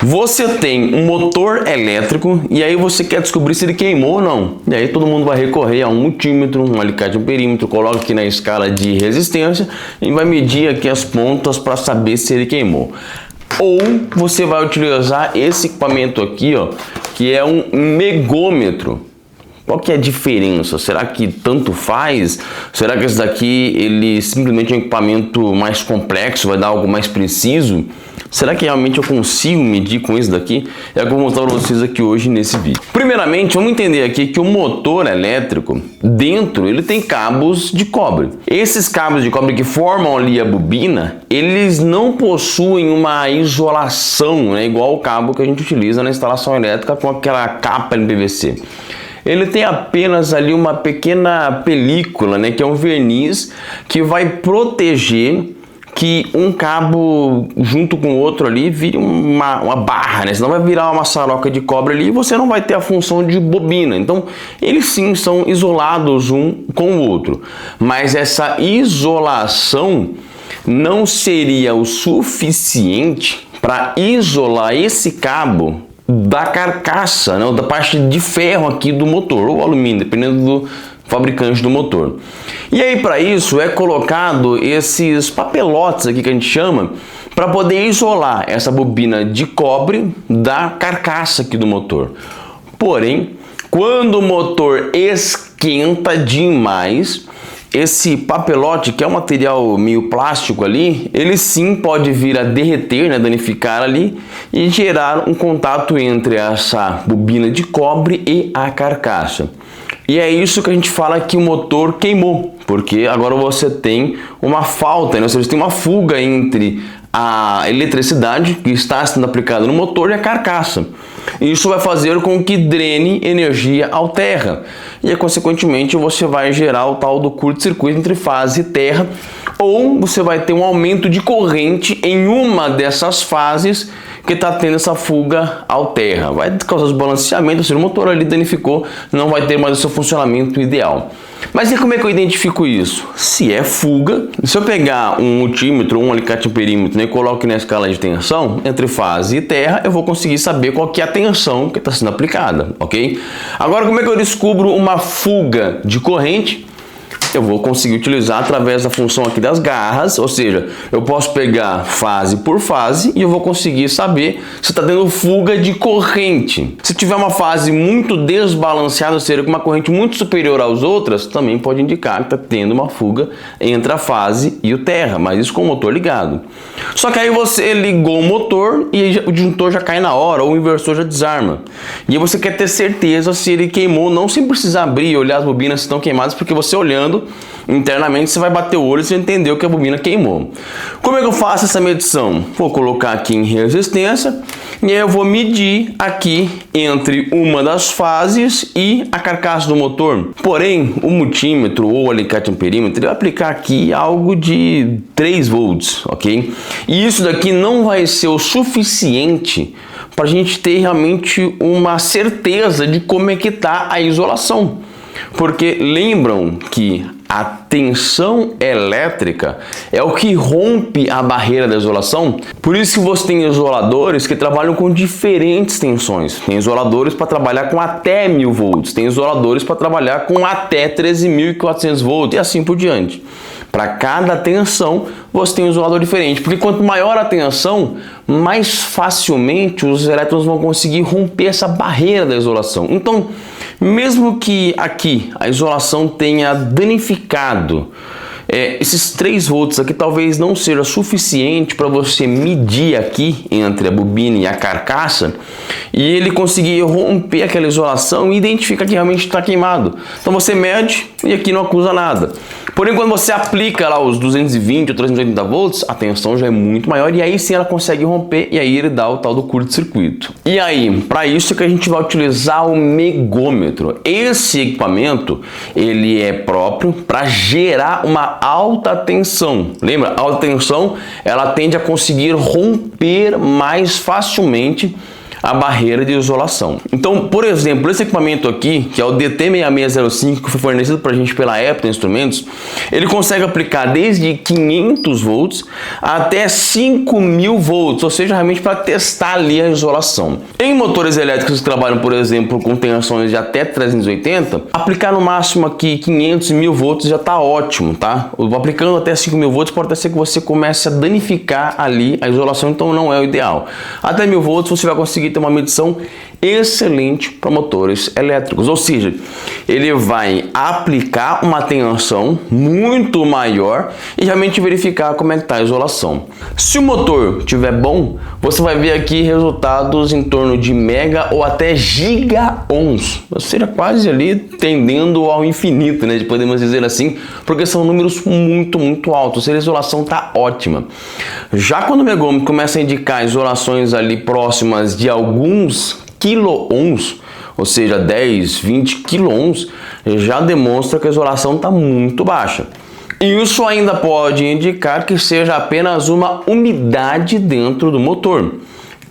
Você tem um motor elétrico e aí você quer descobrir se ele queimou ou não. E aí todo mundo vai recorrer a um multímetro, um alicate de perímetro, coloca aqui na escala de resistência e vai medir aqui as pontas para saber se ele queimou. Ou você vai utilizar esse equipamento aqui, ó, que é um megômetro. Qual que é a diferença? Será que tanto faz? Será que esse daqui ele simplesmente é um equipamento mais complexo, vai dar algo mais preciso? Será que realmente eu consigo medir com isso daqui? É o que eu vou mostrar para vocês aqui hoje nesse vídeo. Primeiramente, vamos entender aqui que o motor elétrico, dentro, ele tem cabos de cobre. Esses cabos de cobre que formam ali a bobina, eles não possuem uma isolação, né, igual o cabo que a gente utiliza na instalação elétrica com aquela capa de PVC. Ele tem apenas ali uma pequena película, né, que é um verniz que vai proteger que um cabo junto com o outro ali vire uma barra, né? Senão vai virar uma maçaroca de cobre ali e você não vai ter a função de bobina. Então, eles sim são isolados um com o outro. Mas essa isolação não seria o suficiente para isolar esse cabo da carcaça, né? Da parte de ferro aqui do motor, ou alumínio, dependendo do fabricante do motor. E aí para isso é colocado esses papelotes aqui que a gente chama para poder isolar essa bobina de cobre da carcaça aqui do motor. Porém, quando o motor esquenta demais, esse papelote, que é um material meio plástico ali, ele sim pode vir a derreter, né, danificar ali e gerar um contato entre essa bobina de cobre e a carcaça. E é isso que a gente fala que o motor queimou, porque agora você tem uma falta, né? Ou seja, tem uma fuga entre a eletricidade que está sendo aplicada no motor e a carcaça. Isso vai fazer com que drene energia ao terra e, consequentemente, você vai gerar o tal do curto-circuito entre fase e terra, ou você vai ter um aumento de corrente em uma dessas fases que está tendo essa fuga ao terra. Vai causar desbalanceamento, ou seja, o motor ali danificou, não vai ter mais o seu funcionamento ideal. Mas e como é que eu identifico isso? Se é fuga, se eu pegar um multímetro, um alicate de perímetro, né, e coloco na escala de tensão entre fase e terra, eu vou conseguir saber qual que é a tensão que está sendo aplicada, ok? Agora, como é que eu descubro uma fuga de corrente? Eu vou conseguir utilizar através da função aqui das garras, ou seja, eu posso pegar fase por fase e eu vou conseguir saber se está tendo fuga de corrente. Se tiver uma fase muito desbalanceada, ou seja, com uma corrente muito superior às outras, também pode indicar que está tendo uma fuga entre a fase e o terra, mas isso com o motor ligado. Só que aí você ligou o motor e o disjuntor já cai na hora, ou o inversor já desarma. E aí você quer ter certeza se ele queimou, não sem precisar abrir e olhar as bobinas se estão queimadas, porque você olhando internamente você vai bater o olho e você entendeu que a bobina queimou. Como é que eu faço essa medição? Vou colocar aqui em resistência e aí eu vou medir aqui entre uma das fases e a carcaça do motor. Porém, o multímetro ou o alicate amperímetro vai aplicar aqui algo de 3 volts, ok? E isso daqui não vai ser o suficiente para a gente ter realmente uma certeza de como é que está a isolação. Porque lembram que a tensão elétrica é o que rompe a barreira da isolação. Por isso que você tem isoladores que trabalham com diferentes tensões. Tem isoladores para trabalhar com até 1000 volts, tem isoladores para trabalhar com até 13.400 volts e assim por diante. Para cada tensão você tem um isolador diferente, porque quanto maior a tensão, mais facilmente os elétrons vão conseguir romper essa barreira da isolação. Então, mesmo que aqui a isolação tenha danificado esses 3 volts aqui, talvez não seja suficiente para você medir aqui entre a bobina e a carcaça e ele conseguir romper aquela isolação e identificar que realmente está queimado. Então você mede e aqui não acusa nada. Porém, quando você aplica lá os 220 ou 380 volts, a tensão já é muito maior e aí sim ela consegue romper e aí ele dá o tal do curto-circuito. E aí, para isso é que a gente vai utilizar o megômetro. Esse equipamento, ele é próprio para gerar uma alta tensão. Lembra? A alta tensão, ela tende a conseguir romper mais facilmente a barreira de isolação. Então, por exemplo, esse equipamento aqui, que é o DT6605, que foi fornecido para a gente pela Apple Instrumentos, ele consegue aplicar desde 500 volts até 5.000 volts, ou seja, realmente para testar ali a isolação. Em motores elétricos que trabalham, por exemplo, com tensões de até 380, aplicar no máximo aqui 500 e 1.000 volts já está ótimo, tá? Aplicando até 5.000 volts pode até ser que você comece a danificar ali a isolação, então não é o ideal. Até 1.000 volts você vai conseguir ter uma medição excelente para motores elétricos, ou seja, ele vai aplicar uma tensão muito maior e realmente verificar como é que está a isolação. Se o motor estiver bom, você vai ver aqui resultados em torno de mega ou até giga ohms, ou seja, quase ali tendendo ao infinito, né, podemos dizer assim, porque são números muito altos, ou seja, a isolação está ótima. Já quando o megômetro começa a indicar isolações ali próximas de alguns quilo-ohms, ou seja, 10, 20 quilo-ohms, já demonstra que a isolação está muito baixa. Isso ainda pode indicar que seja apenas uma umidade dentro do motor.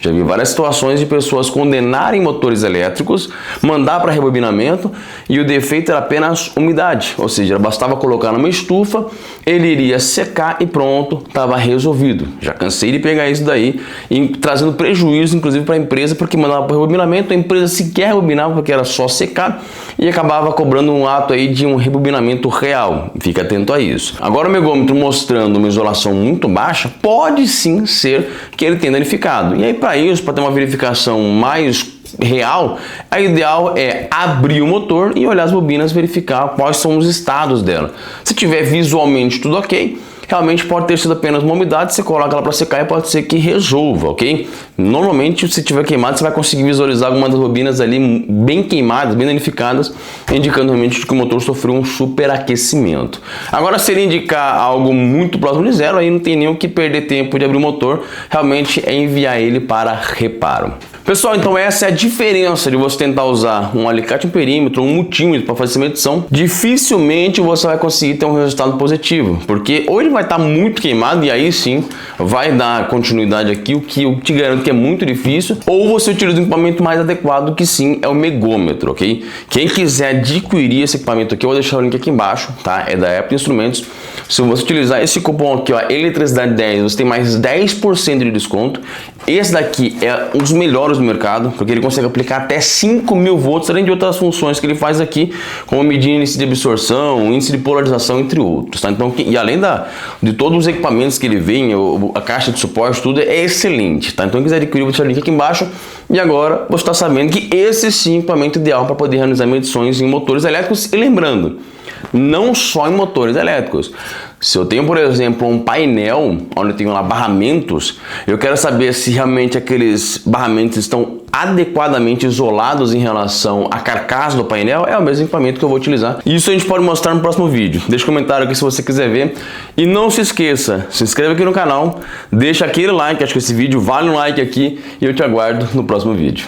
Já vi várias situações de pessoas condenarem motores elétricos, mandar para rebobinamento e o defeito era apenas umidade, ou seja, bastava colocar numa estufa, ele iria secar e pronto, estava resolvido. Já cansei de pegar isso daí e trazendo prejuízo inclusive para a empresa, porque mandava para rebobinamento, a empresa sequer rebobinava porque era só secar e acabava cobrando um ato aí de um rebobinamento real. Fica atento a isso. Agora o megômetro mostrando uma isolação muito baixa, pode sim ser que ele tenha danificado. E aí para isso, para ter uma verificação mais real, a ideal é abrir o motor e olhar as bobinas, verificar quais são os estados dela. Se tiver visualmente tudo ok, realmente pode ter sido apenas uma umidade, você coloca ela para secar e pode ser que resolva, ok? Normalmente, se tiver queimado, você vai conseguir visualizar algumas das bobinas ali bem queimadas, bem danificadas, indicando realmente que o motor sofreu um superaquecimento. Agora, se ele indicar algo muito próximo de zero, aí não tem nem o que perder tempo de abrir o motor, realmente é enviar ele para reparo. Pessoal, então essa é a diferença de você tentar usar um alicate em perímetro, um multímetro para fazer essa medição. Dificilmente você vai conseguir ter um resultado positivo, porque ou ele vai estar muito queimado e aí sim vai dar continuidade aqui, o que eu te garanto que é muito difícil, ou você utiliza um equipamento mais adequado, que sim é o megômetro, ok? Quem quiser adquirir esse equipamento aqui, eu vou deixar o link aqui embaixo, tá? É da Apple Instrumentos. Se você utilizar esse cupom aqui, ó, Eletricidade 10, você tem mais 10% de desconto. Esse daqui é um dos melhores do mercado, porque ele consegue aplicar até 5.000 volts, além de outras funções que ele faz aqui, como medir índice de absorção, índice de polarização, entre outros, tá? Então, e além de todos os equipamentos que ele vem, a caixa de suporte, tudo é excelente, tá? Então, quem quiser adquirir, eu vou deixar o link aqui embaixo. E agora, você está sabendo que esse sim é o equipamento ideal para poder realizar medições em motores elétricos. E lembrando, não só em motores elétricos. Se eu tenho, por exemplo, um painel onde eu tenho lá barramentos, eu quero saber se realmente aqueles barramentos estão adequadamente isolados em relação à carcaça do painel, é o mesmo equipamento que eu vou utilizar. Isso a gente pode mostrar no próximo vídeo. Deixa um comentário aqui se você quiser ver. E não se esqueça, se inscreva aqui no canal, deixa aquele like, acho que esse vídeo vale um like aqui, e eu te aguardo no próximo vídeo.